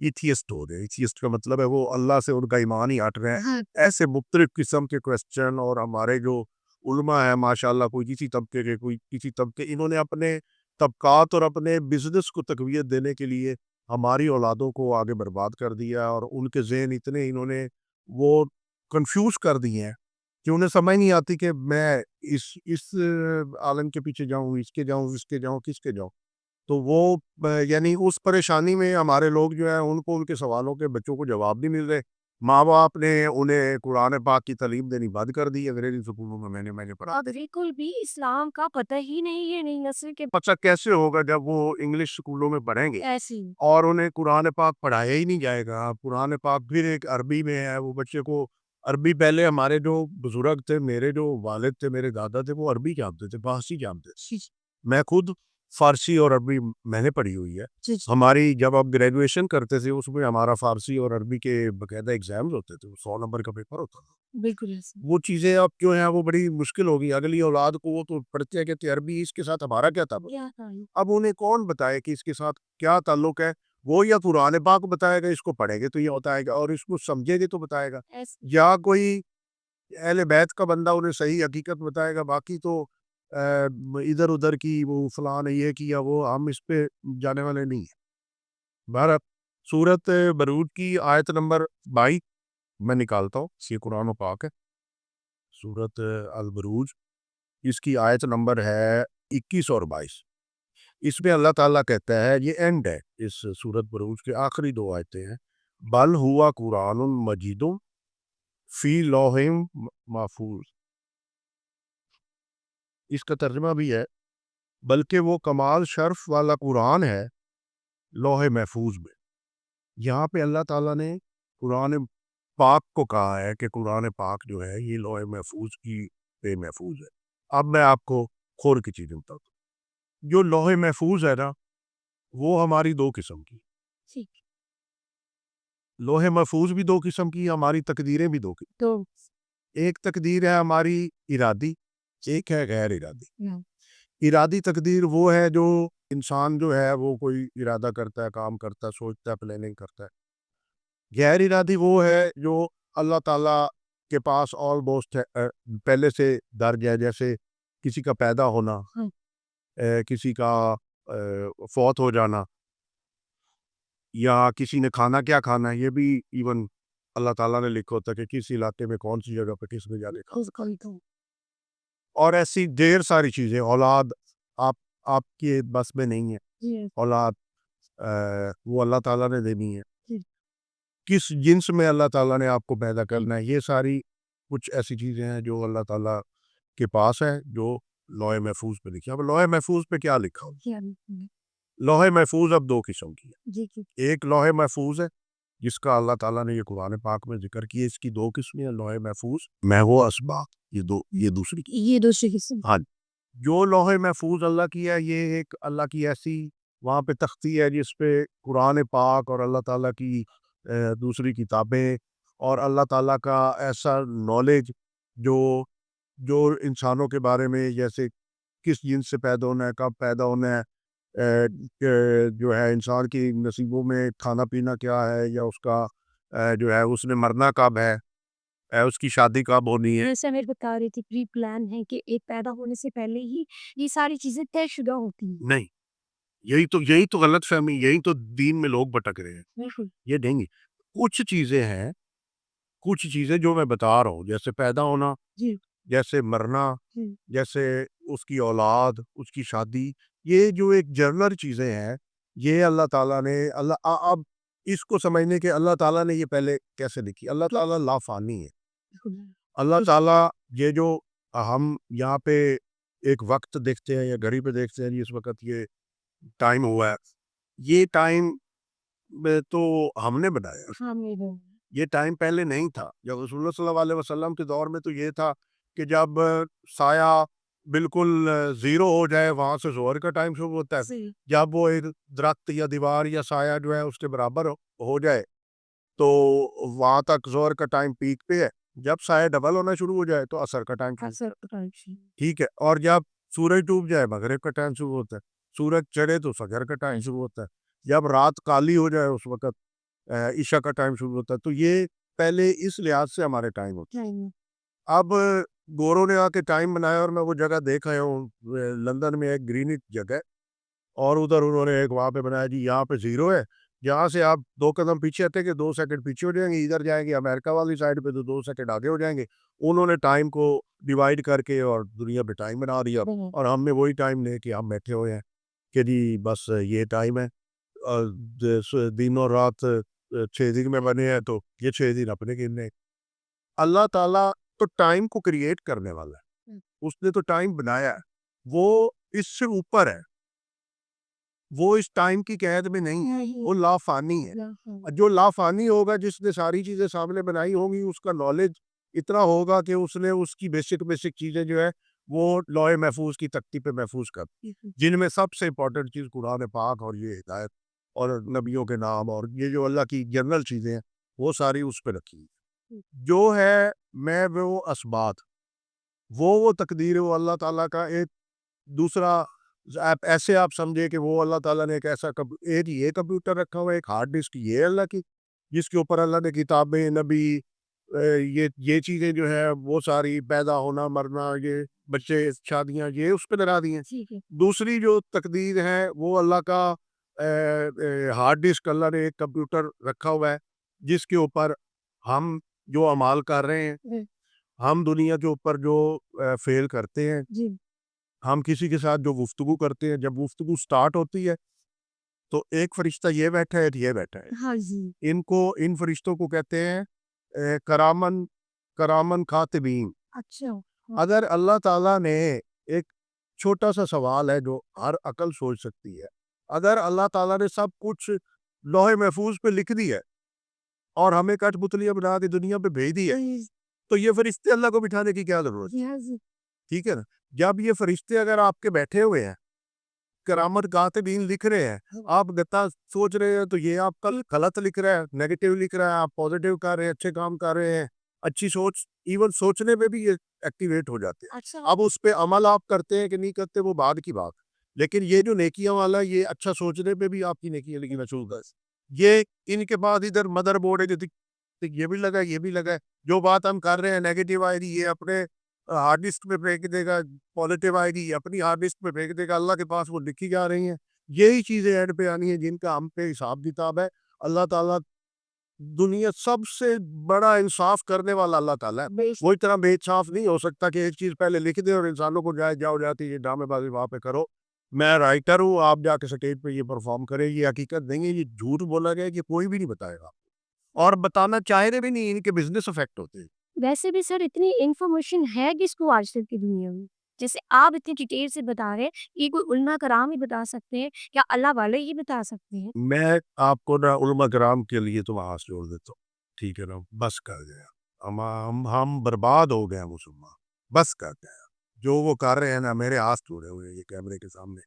Atheist ہو گئے. Atheist کا مطلب ہے وہ اللہ سے ان کا ایمان ہی ہٹ رہے ہیں. ہاں ایسے مختلف قسم کے کویسچن. اور ہمارے جو علماء ہیں ماشاءاللہ، کوئی کسی طبقے کے، کوئی کسی طبقے، انہوں نے اپنے طبقات اور اپنے بزنس کو تقویت دینے کے لیے ہماری اولادوں کو آگے برباد کر دیا. اور ان کے ذہن اتنے انہوں نے وہ کنفیوز کر دیے ہیں کہ انہیں سمجھ نہیں آتی کہ میں اس عالم کے پیچھے جاؤں، اس کے جاؤں، اس کے جاؤں، کس کے جاؤں. تو وہ یعنی اس پریشانی میں ہمارے لوگ جو ہیں ان کو ان کے سوالوں کے بچوں کو جواب نہیں مل رہے. ماں باپ نے انہیں قرآن پاک کی تعلیم دینی بند کر دی. انگریزی سکولوں میں میں نے پڑھا. اب بالکل بھی اسلام کا پتہ ہی نہیں ہے نئی نسل کے پتہ کیسے ہوگا جب وہ انگلش سکولوں میں پڑھیں گے ایسی اور انہیں قرآن پاک پڑھایا ہی نہیں جائے گا. قرآن پاک پھر ایک عربی میں ہے. وہ بچے کو عربی، پہلے ہمارے جو بزرگ تھے، میرے جو والد تھے، میرے دادا تھے، وہ عربی جانتے تھے، فارسی جانتے تھے. میں خود فارسی اور عربی میں نے پڑھی ہوئی ہے. ہماری جب آپ گریجویشن کرتے تھے اس میں ہمارا فارسی اور عربی کے باقاعدہ ایگزامز ہوتے تھے. 100 نمبر کا پیپر ہوتا تھا. بالکل ایسے وہ چیزیں اب جو ہیں وہ بڑی مشکل ہوگی. اگلی اولاد کو وہ تو پڑھتے ہیں کہتے ہیں عربی، اس کے ساتھ ہمارا کیا تعلق. کیا تھا اب انہیں کون بتائے کہ اس کے ساتھ کیا تعلق ہے. وہ یا قرآن پاک بتائے گا، اس کو پڑھے گے تو یہ بتائے گا، اور اس کو سمجھے گے تو بتائے گا، ایسے یا کوئی اہل بیت کا بندہ انہیں صحیح حقیقت بتائے گا. باقی تو ادھر ادھر کی وہ فلاں نے یہ کیا، وہ ہم اس پہ جانے والے نہیں ہیں. بہرحال سورت بروج کی آیت نمبر 22 میں نکالتا ہوں. یہ قرآن و پاک ہے. سورت البروج، اس کی آیت نمبر ہے 21 اور 22. اس میں اللہ تعالیٰ کہتا ہے، یہ اینڈ ہے اس سورت بروج کے، آخری 2 آیتیں ہیں. بل ہوا قرآن مجید فی لوح محفوظ. اس کا ترجمہ بھی ہے بلکہ وہ کمال شرف والا قرآن ہے لوح محفوظ میں. یہاں پہ اللہ تعالیٰ نے قرآن پاک کو کہا ہے کہ قرآن پاک جو ہے یہ لوح محفوظ کی پہ محفوظ ہے. اب میں آپ کو کھول کی چیزیں بتاتا ہوں. جو لوح محفوظ ہے نا، وہ ہماری 2 قسم کی. ٹھیک لوح محفوظ بھی 2 قسم کی، ہماری تقدیریں بھی 2 قسم. تو ایک تقدیر ہے ہماری ارادی، ایک ہے غیر ارادی. ارادی تقدیر وہ ہے جو انسان جو ہے وہ کوئی ارادہ کرتا ہے، کام کرتا ہے، سوچتا ہے، پلاننگ کرتا ہے. غیر ارادی وہ ہے جو اللہ تعالیٰ کے پاس آلموسٹ پہلے سے درج ہے. جیسے کسی کا پیدا ہونا، کسی کا فوت ہو جانا، یا کسی نے کھانا کیا کھانا ہے، یہ بھی ایون اللہ تعالیٰ نے لکھا ہوتا ہے کہ کس علاقے میں کون سی جگہ پہ کس میں جانے کا. اور ایسی ڈھیر ساری چیزیں. اولاد آپ کے بس میں نہیں ہے. اولاد وہ اللہ تعالیٰ نے دینی ہے. کس جنس میں اللہ تعالیٰ نے آپ کو پیدا کرنا ہے، یہ ساری کچھ ایسی چیزیں ہیں جو اللہ تعالیٰ کے پاس ہے، جو لوح محفوظ پہ لکھی. اب لوح محفوظ پہ کیا لکھا ہو؟ لوح محفوظ اب 2 قسم کی ہے. ایک لوح محفوظ ہے جس کا اللہ تعالیٰ نے یہ قرآن پاک میں ذکر کیا. اس کی 2 قسمیں ہیں، لوح محفوظ میں وہ اسباق، یہ دوسری. یہ دوسری قسم. ہاں، جو لوح محفوظ اللہ کی ہے، یہ ایک اللہ کی ایسی وہاں پہ تختی ہے جس پہ قرآن پاک اور اللہ تعالیٰ کی دوسری کتابیں اور اللہ تعالیٰ کا ایسا نالج جو انسانوں کے بارے میں، جیسے کس جنس سے پیدا ہونا ہے، کب پیدا ہونا ہے، جو ہے انسان کی نصیبوں میں کھانا پینا کیا ہے، یا اس کا جو ہے اس نے مرنا کب ہے، اس کی شادی کب ہونی ہے. جیسے میں بتا رہی تھی، پری پلان ہے کہ ایک پیدا ہونے سے پہلے ہی یہ ساری چیزیں طے شدہ ہوتی ہیں. نہیں، یہی تو غلط فہمی، یہی تو دین میں لوگ بھٹک رہے ہیں. یہ دیں گے کچھ چیزیں ہیں، کچھ چیزیں جو میں بتا رہا ہوں، جیسے پیدا ہونا، جی جیسے مرنا، جی جیسے اس کی اولاد، اس کی شادی، یہ جو ایک جنرل چیزیں ہیں، یہ اللہ تعالیٰ نے اب اس کو سمجھنے کے اللہ تعالیٰ نے یہ پہلے کیسے لکھی. اللہ تعالیٰ لا فانی ہے. اللہ تعالیٰ یہ جو ہم یہاں پہ ایک وقت دیکھتے ہیں یا گھڑی پہ دیکھتے ہیں، اس وقت یہ ٹائم ہوا ہے، یہ ٹائم تو ہم نے بنایا. یہ ٹائم پہلے نہیں تھا. جب رسول اللہ صلی اللہ علیہ وسلم کے دور میں تو یہ تھا کہ جب سایہ بالکل زیرو ہو جائے، وہاں سے ظہر کا ٹائم شروع ہوتا ہے. جب وہ ایک درخت یا دیوار یا سایہ جو ہے اس کے برابر ہو جائے تو وہاں تک ظہر کا ٹائم پیک پہ ہے. جب سایہ ڈبل ہونا شروع ہو جائے تو عصر کا ٹائم ٹھیک ہے. اور جب سورج ڈوب جائے مغرب کا ٹائم شروع ہوتا ہے. سورج چڑھے تو فجر کا ٹائم شروع ہوتا ہے. جب رات کالی ہو جائے اس وقت عشاء کا ٹائم شروع ہوتا ہے. تو یہ پہلے اس لحاظ سے ہمارے ٹائم ہوتے. اب گوروں نے آ کے ٹائم بنایا اور میں وہ جگہ دیکھ آیا ہوں. لندن میں ایک گرینوچ جگہ ہے اور ادھر انہوں نے ایک وہاں پہ بنایا جی یہاں پہ 0 ہے. یہاں سے آپ 2 قدم پیچھے آتے کہ 2 سیکنڈ پیچھے ہو جائیں گے, ادھر جائیں گے امریکہ والی سائڈ پہ تو 2 سیکنڈ آگے ہو جائیں گے. انہوں نے ٹائم کو ڈیوائڈ کر کے اور دنیا پہ ٹائم بنا دیا اور ہم نے وہی ٹائم لے کے ہم بیٹھے ہوئے ہیں کہ جی بس یہ ٹائم ہے. دن اور رات 6 دن میں بنے ہیں تو یہ 6 دن اپنے گننے. اللہ تعالیٰ تو ٹائم کو کریٹ کرنے والا ہے, اس نے تو ٹائم بنایا ہے, وہ اس سے اوپر ہے, وہ اس ٹائم کی قید میں نہیں ہے, وہ لافانی ہے. جو لافانی ہوگا جس نے ساری چیزیں سامنے بنائی ہوں گی اس کا نالج اتنا ہوگا کہ اس نے اس کی بیسک چیزیں جو ہے وہ لوح محفوظ کی تختی پہ محفوظ کر, جن میں سب سے امپورٹنٹ چیز قرآن پاک اور یہ ہدایت اور نبیوں کے نام اور یہ جو اللہ کی جنرل چیزیں ہیں وہ ساری اس پہ رکھی. جو ہے میں وہ اسبات وہ تقدیر ہے, وہ اللہ تعالیٰ کا ایک دوسرا ایسے آپ سمجھے کہ وہ اللہ تعالیٰ نے ایک ایسا ایک یہ کمپیوٹر رکھا ہوا ہے, ایک ہارڈ ڈسک یہ اللہ کی جس کے اوپر اللہ نے کتابیں نبی یہ چیزیں جو ہے وہ ساری پیدا ہونا مرنا یہ بچے شادیاں یہ اس پہ لگا دی ہیں. دوسری جو تقدیر ہے وہ اللہ کا ہارڈ ڈسک اللہ نے ایک کمپیوٹر رکھا ہوا ہے جس کے اوپر ہم جو اعمال کر رہے ہیں, ہم دنیا کے اوپر جو فیل کرتے ہیں, ہم کسی کے ساتھ جو گفتگو کرتے ہیں, جب گفتگو سٹارٹ ہوتی ہے تو ایک فرشتہ یہ بیٹھا ہے یہ بیٹھا ہے. ان فرشتوں کو کہتے ہیں کرامن کاتبین. اگر اللہ تعالیٰ نے ایک چھوٹا سا سوال ہے جو ہر عقل سوچ سکتی ہے, اگر اللہ تعالیٰ نے سب کچھ لوح محفوظ پہ لکھ دی ہے اور ہمیں کٹ پتلیاں بنا دی دنیا پہ بھیج دی ہے تو یہ فرشتے اللہ کو بٹھانے کی کیا ضرورت ہے؟ ٹھیک ہے نا. جب یہ فرشتے اگر آپ کے بیٹھے ہوئے ہیں کرامت کاتبین لکھ رہے ہیں, آپ غلط سوچ رہے ہیں تو یہ آپ کل غلط لکھ رہا ہے, نیگیٹو لکھ رہا ہے, آپ پوزیٹیو کر رہے ہیں, اچھے کام کر رہے ہیں, اچھی سوچ ایون سوچنے میں بھی یہ ایکٹیویٹ ہو جاتے ہیں. اب اس پہ عمل آپ کرتے ہیں کہ نہیں کرتے وہ بعد کی بات, لیکن یہ جو نیکیاں والا یہ اچھا سوچنے پہ بھی آپ کی نیکیاں لگی شروع کر. یہ ان کے بعد ادھر مدر بورڈ ہے یہ بھی لگا یہ بھی لگا, جو بات ہم کر رہے ہیں نیگیٹو آئے گی یہ اپنے ہارڈ ڈسک پہ پھینک دے گا, پازیٹیو آئے گی اپنی ہارڈ ڈسک پہ پھینک دے گا, اللہ کے پاس وہ لکھی جا رہی ہیں. یہی چیزیں اینڈ پہ آنی ہیں جن کا ہم پہ حساب کتاب ہے. اللہ تعالیٰ دنیا سب سے بڑا انصاف کرنے والا اللہ تعالیٰ ہے, وہ اتنا بے انصاف نہیں ہو سکتا کہ ایک چیز پہلے لکھ دے اور انسانوں کو جاؤ جاتی ہے یہ ڈرامے بازی وہاں پہ کرو, میں رائٹر ہوں آپ جا کے سٹیج پہ یہ پرفارم کرے. یہ حقیقت نہیں ہے, یہ جھوٹ بولا گیا کہ کوئی بھی نہیں بتائے گا اور بتانا چاہے بھی نہیں, ان کے بزنس افیکٹ ہوتے ہیں. ویسے بھی سر اتنی انفارمیشن ہے کس کو آج تک کی دنیا میں, جیسے آپ اتنی ڈیٹیل سے بتا رہے ہیں, یہ کوئی علماء کرام ہی بتا سکتے ہیں یا اللہ والے ہی بتا سکتے ہیں؟ میں آپ کو نا علماء کرام کے لیے تو وہاں سے جوڑ دیتا ہوں, ٹھیک ہے نا, بس کر گیا, ہم برباد ہو گئے مسلمان, بس کر گیا. جو وہ کر رہے ہیں نا میرے ہاتھ جوڑے ہوئے ہیں یہ کیمرے کے سامنے,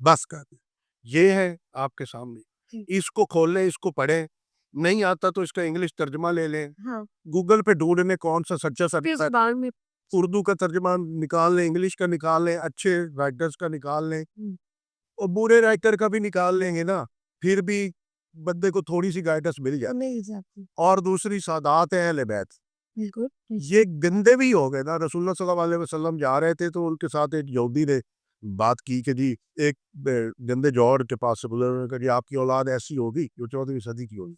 بس کر گیا. یہ ہے آپ کے سامنے, اس کو کھول لیں, اس کو پڑھیں, نہیں آتا تو اس کا انگلش ترجمہ لے لیں, گوگل پہ ڈھونڈ لیں کون سا سچا سچا, اردو کا ترجمہ نکال لیں, انگلش کا نکال لیں, اچھے رائٹرز کا نکال لیں اور برے رائٹر کا بھی نکال لیں گے نا, پھر بھی بندے کو تھوڑی سی گائیڈنس مل جاتی. اور دوسری سادات ہیں اہل بیت, یہ گندے بھی ہو گئے نا. رسول اللہ صلی اللہ علیہ وسلم جا رہے تھے تو ان کے ساتھ ایک یہودی نے بات کی کہ جی ایک گندے جوہر کے پاس سے گزر کہ جی آپ کی اولاد ایسی ہوگی جو 14ویں صدی کی ہوگی.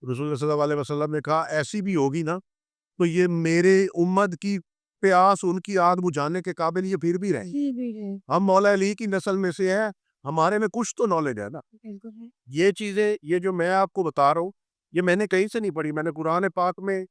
رسول اللہ صلی اللہ علیہ وسلم نے کہا ایسی بھی ہوگی نا تو یہ میرے امت کی پیاس ان کی آگ بجھانے کے قابل یہ پھر بھی رہیں. ہم مولا علی کی نسل میں سے ہیں, ہمارے میں کچھ تو نالج ہے نا. یہ چیزیں یہ جو میں آپ کو بتا رہا ہوں یہ میں نے کہیں سے نہیں پڑھی, میں نے قرآن پاک میں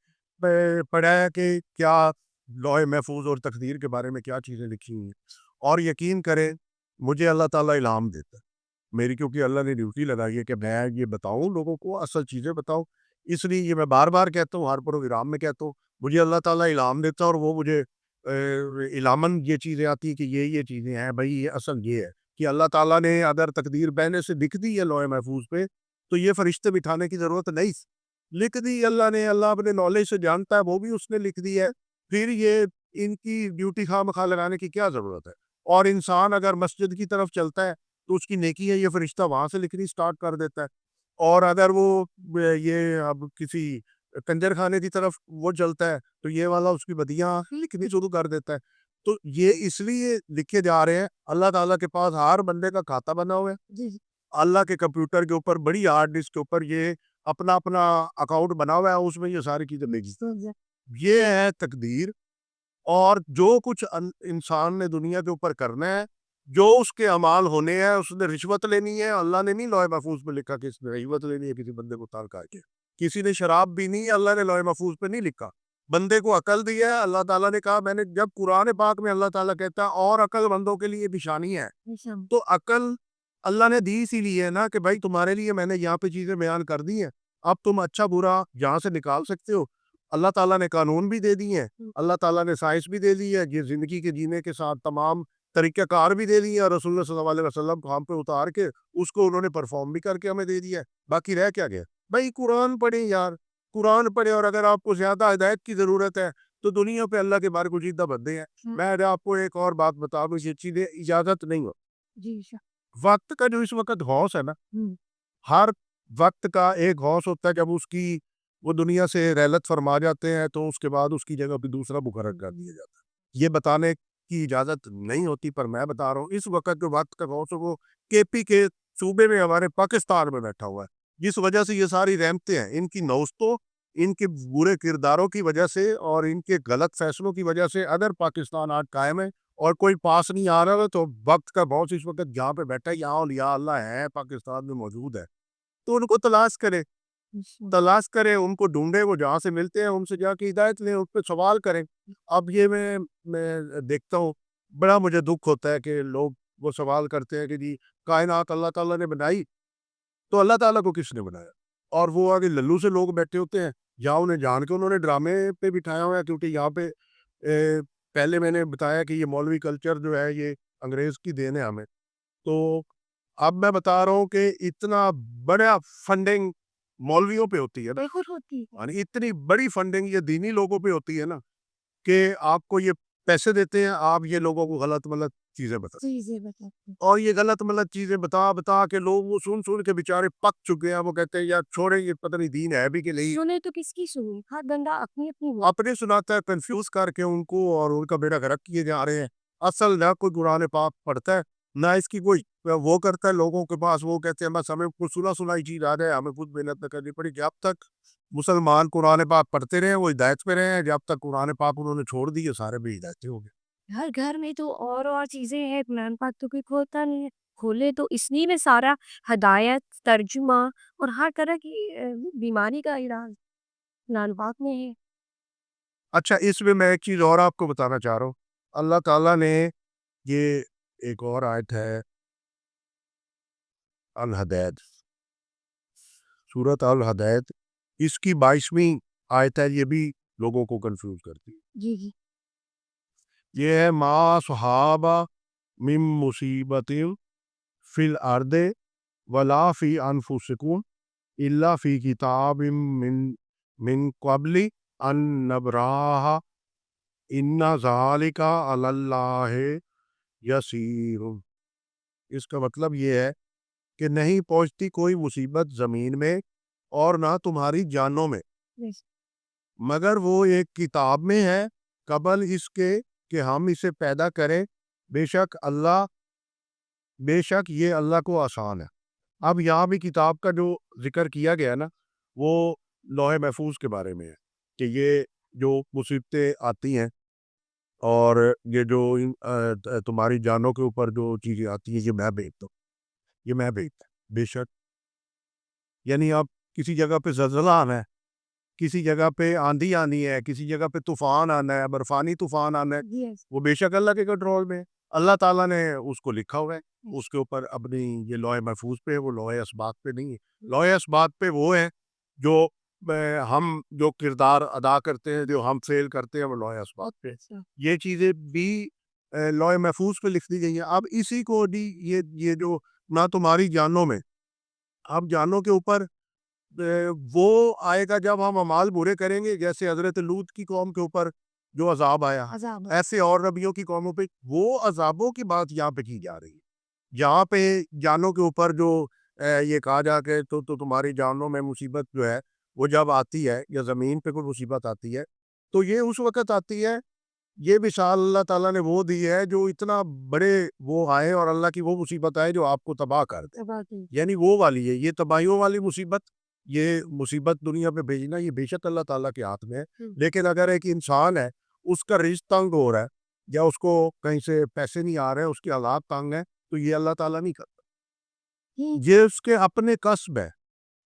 پڑھا ہے کہ کیا لوح محفوظ اور تقدیر کے بارے میں کیا چیزیں لکھی ہوئی ہیں. اور یقین کریں مجھے اللہ تعالیٰ الہام دیتا ہے میری, کیونکہ اللہ نے ڈیوٹی لگائی ہے کہ میں یہ بتاؤں لوگوں کو, اصل چیزیں بتاؤں. اس لیے یہ میں بار بار کہتا ہوں, ہر پروگرام میں کہتا ہوں, مجھے اللہ تعالیٰ الہام دیتا ہے اور وہ مجھے الہامن یہ چیزیں آتی ہیں کہ یہ چیزیں ہیں بھائی, یہ اصل یہ ہے کہ اللہ تعالیٰ نے اگر تقدیر پہلے سے لکھ دی ہے لوح محفوظ پہ تو یہ فرشتے بٹھانے کی ضرورت نہیں, لکھ دی اللہ نے, اللہ اپنے نالج سے جانتا ہے, وہ بھی اس نے لکھ دی ہے. پھر یہ ان کی ڈیوٹی خواہ مخواہ لگانے کی کیا ضرورت ہے. اور انسان اگر مسجد کی طرف چلتا ہے تو اس کی نیکی ہے یہ فرشتہ وہاں سے لکھنی سٹارٹ کر دیتا ہے. اور اگر وہ یہ اب کسی کنجر خانے کی طرف وہ چلتا ہے تو یہ والا اس کی بدیاں لکھنی شروع کر دیتا ہے. تو یہ اس لیے لکھے جا رہے ہیں. اللہ تعالیٰ کے پاس ہر بندے کا کھاتا بنا ہوا ہے. جی جی اللہ کے کمپیوٹر کے اوپر بڑی ہارڈ ڈسک کے اوپر یہ اپنا اپنا اکاؤنٹ بنا ہوا ہے, اس میں یہ ساری چیزیں لکھی. یہ ہے تقدیر. اور جو کچھ انسان نے دنیا کے اوپر کرنا ہے, جو اس کے اعمال ہونے ہیں, اس نے رشوت لینی ہے. اللہ نے نہیں لوح محفوظ پہ لکھا کہ اس نے رشوت لینی ہے کسی بندے کو تال کر کے. کسی نے شراب پینی ہے, اللہ نے لوح محفوظ پہ نہیں لکھا. بندے کو عقل دی ہے, اللہ تعالیٰ نے کہا, میں نے جب قرآن پاک میں اللہ تعالیٰ کہتا ہے اور عقل مندوں کے لیے نشانی ہے, تو عقل اللہ نے دی اسی لیے نا کہ بھائی تمہارے لیے میں نے یہاں پہ چیزیں بیان کر دی ہیں, اب تم اچھا برا یہاں سے نکال سکتے ہو. اللہ تعالیٰ نے قانون بھی دے دی ہیں, اللہ تعالیٰ نے سائنس بھی دے دی ہے, یہ زندگی کے جینے کے ساتھ تمام طریقہ کار بھی دے دی ہے, اور رسول اللہ صلی اللہ علیہ وسلم کو ہم پہ اتار کے اس کو انہوں نے پرفارم بھی کر کے ہمیں دے دیا ہے. باقی رہ کیا گیا؟ بھائی قرآن پڑھیں یار, قرآن پڑھیں. اور اگر آپ کو زیادہ ہدایت کی ضرورت ہے تو دنیا پہ اللہ کے بارے گزیدہ بندے ہیں. میں آپ کو ایک اور بات بتا دوں, یہ چیزیں اجازت نہیں ہو. جی وقت کا جو اس وقت غوث ہے نا, ہر وقت کا ایک غوث ہوتا ہے, جب اس کی وہ دنیا سے رحلت فرما جاتے ہیں تو اس کے بعد اس کی جگہ پہ دوسرا مقرر کر دیا جاتا ہے. یہ بتانے کی اجازت نہیں ہوتی, پر میں بتا رہا ہوں اس وقت جو وقت کا غوث ہے وہ کے پی کے صوبے میں ہمارے پاکستان میں بیٹھا ہوا ہے, جس وجہ سے یہ ساری رحمتیں ہیں. ان کی نوستوں, ان کے برے کرداروں کی وجہ سے اور ان کے غلط فیصلوں کی وجہ سے اگر پاکستان آج قائم ہے اور کوئی پاس نہیں آ رہا ہے, تو وقت کا غوث اس وقت جہاں پہ بیٹھا ہے, یہاں اولیاء اللہ ہے پاکستان میں موجود ہے, تو ان کو تلاش کرے, ان کو ڈھونڈے, وہ جہاں سے ملتے ہیں ان سے جا کے ہدایت لیں, اس پہ سوال کریں. اب یہ میں دیکھتا ہوں, بڑا مجھے دکھ ہوتا ہے کہ لوگ وہ سوال کرتے ہیں کہ جی کائنات اللہ تعالیٰ نے بنائی, تو اللہ تعالیٰ کو کس نے بنایا؟ اور وہ آگے للو سے لوگ بیٹھے ہوتے ہیں, یا انہیں جان کے انہوں نے ڈرامے پہ بٹھایا ہوا ہے, کیونکہ یہاں پہ پہلے میں نے بتایا کہ یہ مولوی کلچر جو ہے یہ انگریز کی دین ہے ہمیں. تو اب میں بتا رہا ہوں کہ اتنا بڑا فنڈنگ مولویوں پہ ہوتی ہے نا, بالکل ہوتی ہے. یعنی اتنی بڑی فنڈنگ یہ دینی لوگوں پہ ہوتی ہے نا, کہ آپ کو یہ پیسے دیتے ہیں, آپ یہ لوگوں کو غلط ملت چیزیں بتاتے چیزیں بتاتے ہیں. اور یہ غلط ملت چیزیں بتا کے لوگ وہ سن کے بیچارے پک چکے ہیں. وہ کہتے ہیں یار چھوڑیں, یہ پتہ نہیں دین ہے بھی کہ نہیں. سنے تو کس کی سنی, ہر بندہ اپنی اپنی اپنے سناتا ہے, کنفیوز کر کے ان کو, اور ان کا بیڑا غرق کیے جا رہے ہیں. اصل نہ کوئی قرآن پاک پڑھتا ہے, نہ اس کی کوئی وہ کرتا ہے لوگوں کے پاس. وہ کہتے ہیں بس ہمیں کچھ سنائی چیز آ جائے, ہمیں خود محنت نہ کرنی پڑی. جب تک مسلمان قرآن پاک پڑھتے رہے وہ ہدایت پہ رہے ہیں, جب تک قرآن پاک انہوں نے چھوڑ دی سارے بھی ہدایتیں ہو گئے. ہر گھر میں تو اور چیزیں ہیں, قرآن پاک تو کوئی کھولتا نہیں ہے, کھولے تو اس لیے میں سارا ہدایت, ترجمہ اور ہر طرح کی بیماری کا علاج قرآن پاک میں ہے. اچھا, اس میں ایک چیز اور آپ کو بتانا چاہ رہا ہوں. اللہ تعالیٰ نے یہ ایک اور آیت ہے الحدید, سورۃ الحدید, اس کی 22ویں آیت ہے. یہ بھی لوگوں کو کنفیوز کرتی ہے. جی جی یہ ہے ما صحابہ من مصیبت فی الارض ولا فی انفسکم الا فی کتاب من قبل ان نبراہ ان ذالک علی اللہ یسیر. اس کا مطلب یہ ہے کہ نہیں پہنچتی کوئی مصیبت زمین میں اور نہ تمہاری جانوں میں, مگر وہ ایک کتاب میں ہے قبل اس کے کہ ہم اسے پیدا کریں. بے شک یہ اللہ کو آسان ہے. اب یہاں بھی کتاب کا جو ذکر کیا گیا نا, وہ لوح محفوظ کے بارے میں ہے, کہ یہ جو مصیبتیں آتی ہیں اور یہ جو تمہاری جانوں کے اوپر جو چیزیں آتی ہیں, یہ میں بھیجتا ہوں, یہ میں بھیجتا ہوں. بے شک یعنی اب کسی جگہ پہ زلزلہ آنا ہے, کسی جگہ پہ آندھی آنی ہے, کسی جگہ پہ طوفان آنا ہے, برفانی طوفان آنا ہے, وہ بے شک اللہ کے کنٹرول میں ہے. اللہ تعالیٰ نے اس کو لکھا ہوا ہے, اس کے اوپر اپنی یہ لوح محفوظ پہ ہے, وہ لوح اسباق پہ نہیں ہے. لوح اسباق پہ وہ ہے جو ہم جو کردار ادا کرتے ہیں, جو ہم فعل کرتے ہیں, وہ لوح اسباق پہ. یہ چیزیں بھی لوح محفوظ پہ لکھ دی گئی ہیں. اب اسی کو یہ جو نہ تمہاری جانوں میں, اب جانوں کے اوپر وہ آئے گا جب ہم اعمال برے کریں گے, جیسے حضرت لوط کی قوم کے اوپر جو عذاب آیا, ایسے اور نبیوں کی قوموں پہ وہ عذابوں کی بات یہاں پہ کی جا رہی ہے. یہاں پہ جانوں کے اوپر جو یہ کہا جا کہ تو تمہاری جانوں میں مصیبت جو ہے وہ جب آتی ہے یا زمین پہ کوئی مصیبت آتی ہے تو یہ اس وقت آتی ہے. یہ مثال اللہ تعالیٰ نے وہ دی ہے جو اتنا بڑے وہ آئے اور اللہ کی وہ مصیبت آئے جو آپ کو تباہ کر دے. یعنی وہ والی ہے یہ تباہیوں والی مصیبت. یہ مصیبت دنیا پہ بھیجنا یہ بے شک اللہ تعالیٰ کے ہاتھ میں ہے. لیکن اگر ایک انسان ہے اس کا رزق تنگ ہو رہا ہے یا اس کو کہیں سے پیسے نہیں آ رہے ہیں اس کی حالات تنگ ہیں تو یہ اللہ تعالیٰ نہیں کرتا. یہ اس کے اپنے کسب ہے.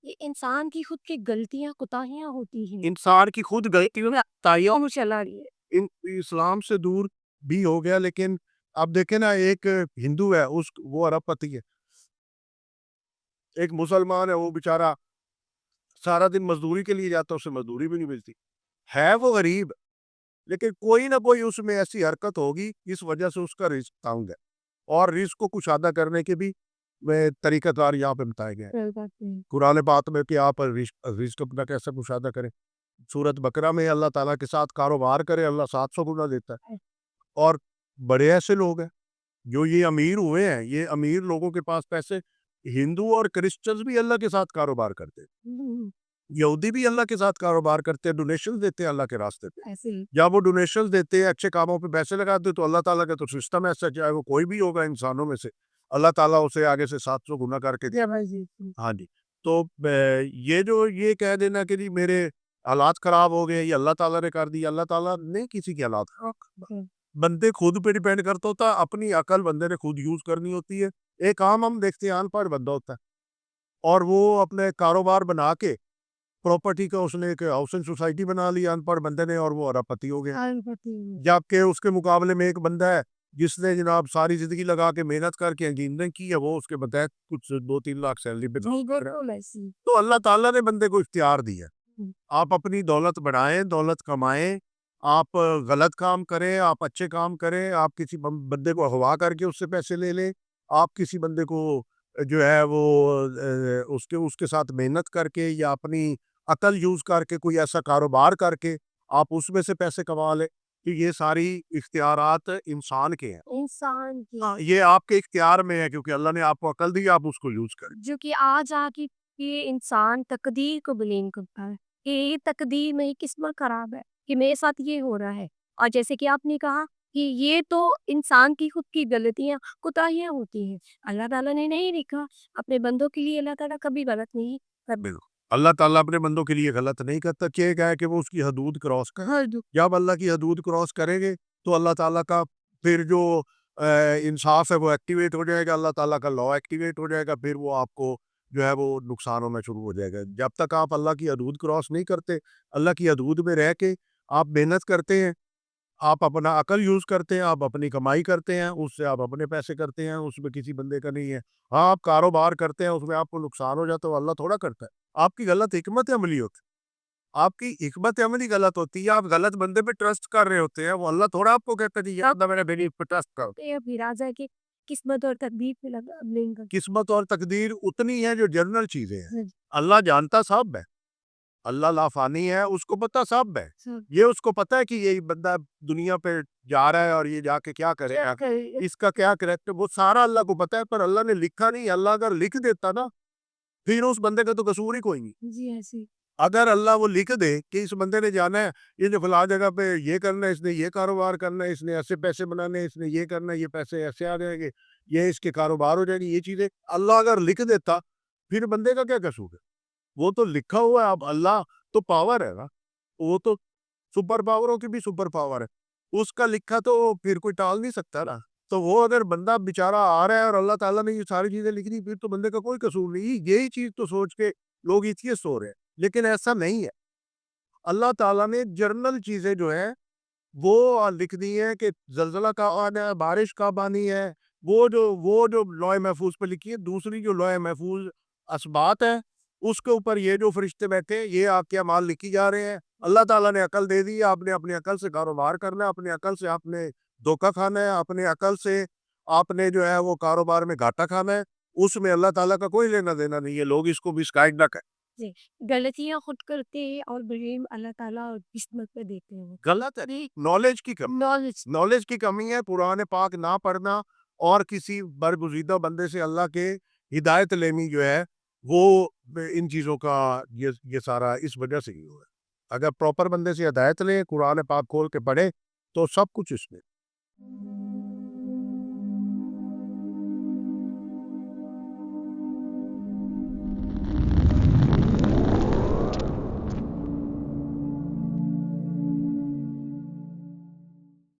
یہ انسان کی خود کی غلطیاں کوتاہیاں ہوتی ہیں. انسان کی خود غلطیوں میں تائیوں وہ چلا رہی ہے. اسلام سے دور بھی ہو گیا. لیکن اب دیکھیں نا ایک ہندو ہے وہ ارب پتی ہے. ایک مسلمان ہے وہ بیچارہ سارا دن مزدوری کے لیے جاتا اسے مزدوری بھی نہیں ملتی. ہے وہ غریب لیکن کوئی نہ کوئی اس میں ایسی حرکت ہوگی جس وجہ سے اس کا رزق تنگ ہے. اور رزق کو کشادہ کرنے کے بھی طریقہ کار یہاں پہ بتائے گئے ہیں قرآن پاک میں کہ آپ رزق اپنا کیسے کشادہ کریں. سورت بقرہ میں اللہ تعالیٰ کے ساتھ کاروبار کرے اللہ 700 گنا دیتا ہے. اور بڑے ایسے لوگ ہیں جو یہ امیر ہوئے ہیں. یہ امیر لوگوں کے پاس پیسے ہندو اور کرسچنز بھی اللہ کے ساتھ کاروبار کرتے ہیں. یہودی بھی اللہ کے ساتھ کاروبار کرتے ہیں ڈونیشن دیتے ہیں اللہ کے راستے پہ. جب وہ ڈونیشن دیتے ہیں اچھے کاموں پہ پیسے لگاتے ہیں تو اللہ تعالیٰ کا تو سسٹم ایسا چاہے وہ کوئی بھی ہوگا انسانوں میں سے اللہ تعالیٰ اسے آگے سے 700 گنا کر کے دے. ہاں جی. تو یہ جو یہ کہہ دینا کہ جی میرے حالات خراب ہو گئے یہ اللہ تعالیٰ نے کر دی. اللہ تعالیٰ نے کسی کی حالات خراب بندے خود پہ ڈیپینڈ کرتا ہوتا ہے. اپنی عقل بندے نے خود یوز کرنی ہوتی ہے. ایک عام ہم دیکھتے ہیں ان پڑھ بندہ ہوتا ہے اور وہ اپنے کاروبار بنا کے پراپرٹی کا اس نے ایک ہاؤسنگ سوسائٹی بنا لی ان پڑھ بندے نے اور وہ ارب پتی ہو گیا. جبکہ اس کے مقابلے میں ایک بندہ ہے جس نے جناب ساری زندگی لگا کے محنت کر کے انجینئرنگ کی ہے وہ اس کے بتائے کچھ 2-3 لاکھ سیلری پہ. تو اللہ تعالیٰ نے بندے کو اختیار دیا. آپ اپنی دولت بڑھائیں دولت کمائیں آپ غلط کام کریں آپ اچھے کام کریں آپ کسی بندے کو اغوا کر کے اس سے پیسے لے لیں آپ کسی بندے کو جو ہے وہ اس کے ساتھ محنت کر کے یا اپنی عقل یوز کر کے کوئی ایسا کاروبار کر کے آپ اس میں سے پیسے کما لیں. کہ یہ ساری اختیارات انسان کے ہیں. انسان کی یہ آپ کے اختیار میں ہے کیونکہ اللہ نے آپ کو عقل دی آپ اس کو یوز کریں. جو کہ آج آ کے یہ انسان تقدیر کو بلیم کرتا ہے کہ یہ تقدیر میری قسمت خراب ہے کہ میرے ساتھ یہ ہو رہا ہے. اور جیسے کہ آپ نے کہا کہ یہ تو انسان کی خود کی غلطیاں کوتاہیاں ہوتی ہیں. اللہ تعالیٰ نے نہیں لکھا اپنے بندوں کے لیے. اللہ تعالیٰ کبھی غلط نہیں کرتا. اللہ تعالیٰ اپنے بندوں کے لیے غلط نہیں کرتا. کہ گیا کہ وہ اس کی حدود کراس کریں. جب اللہ کی حدود کراس کریں گے تو اللہ تعالیٰ کا پھر جو انصاف ہے وہ ایکٹیویٹ ہو جائے گا. اللہ تعالیٰ کا لا ایکٹیویٹ ہو جائے گا. پھر وہ آپ کو جو ہے وہ نقصان ہونا شروع ہو جائے گا. جب تک آپ اللہ کی حدود کراس نہیں کرتے اللہ کی حدود میں رہ کے آپ محنت کرتے ہیں آپ اپنا عقل یوز کرتے ہیں آپ اپنی کمائی کرتے ہیں اس سے آپ اپنے پیسے کرتے ہیں اس میں کسی بندے کا نہیں ہے. ہاں آپ کاروبار کرتے ہیں اس میں آپ کو نقصان ہو جاتا ہے اللہ تھوڑا کرتا ہے. آپ کی غلط حکمت عملی ہوتی آپ کی حکمت عملی غلط ہوتی ہے. آپ غلط بندے پہ ٹرسٹ کر رہے ہوتے ہیں وہ اللہ تھوڑا آپ کو کہتا ہے یا اللہ میرے بیٹی پہ ٹرسٹ کرو. یہ پھر آ جائے کہ قسمت اور تقدیر پہ blame کرتے قسمت اور تقدیر اتنی ہے جو جنرل چیزیں ہیں. اللہ جانتا سب ہے. اللہ لافانی ہے اس کو پتہ سب ہے. یہ اس کو پتہ ہے کہ یہ بندہ دنیا پہ جا رہا ہے اور یہ جا کے کیا کرے اس کا کیا کریکٹر وہ سارا اللہ کو پتہ ہے. پر اللہ نے لکھا نہیں. اللہ اگر لکھ دیتا نا پھر اس بندے کا تو قصور ہی کوئی نہیں. جی ایسی اگر اللہ وہ لکھ دے کہ اس بندے نے جانا ہے یہ جو فلاں جگہ پہ یہ کرنا ہے اس نے یہ کاروبار کرنا ہے اس نے ایسے پیسے بنانے ہیں اس نے یہ کرنا ہے یہ پیسے ایسے آ جائیں گے یہ اس کے کاروبار ہو جائیں گے یہ چیزیں اللہ اگر لکھ دیتا پھر بندے کا کیا قصور ہے. وہ تو لکھا ہوا ہے. اب اللہ تو پاور ہے نا وہ تو سپر پاوروں کی بھی سپر پاور ہے اس کا لکھا تو پھر کوئی ٹال نہیں سکتا نا. تو وہ اگر بندہ بیچارہ آ رہا ہے اور اللہ تعالیٰ نے یہ ساری چیزیں لکھ دی پھر تو بندے کا کوئی قصور نہیں. یہی چیز تو سوچ کے لوگ ایتھیسٹ ہو رہے ہیں لیکن ایسا نہیں ہے. اللہ تعالیٰ نے جرنل چیزیں جو ہیں وہ لکھ دی ہیں کہ زلزلہ کا آنا ہے بارش کب آنی ہے وہ جو لوح محفوظ پہ لکھی ہے. دوسری جو لوح محفوظ اسبات ہے اس کے اوپر یہ جو فرشتے بیٹھے ہیں یہ آپ کے اعمال لکھی جا رہے ہیں. اللہ تعالیٰ نے عقل دے دی آپ نے اپنی عقل سے کاروبار کرنا ہے اپنی عقل سے آپ نے دھوکہ کھانا ہے اپنے عقل سے آپ نے جو ہے وہ کاروبار میں گھاٹا کھانا ہے. اس میں اللہ تعالیٰ کا کوئی لینا دینا نہیں ہے. لوگ اس کو بھی اسکائڈ نہ کریں. جی غلطیاں خود کرتے ہیں اور blame اللہ تعالیٰ اور قسمت پہ دیتے ہیں. غلط ہے. نالج کی کمی نالج کی کمی ہے. قرآن پاک نہ پڑھنا اور کسی برگزیدہ بندے سے اللہ کے ہدایت لینی جو ہے وہ ان چیزوں کا یہ سارا اس وجہ سے ہی ہوا ہے. اگر پراپر بندے سے ہدایت لیں، قرآن پاک کھول کے پڑھیں تو سب کچھ اس میں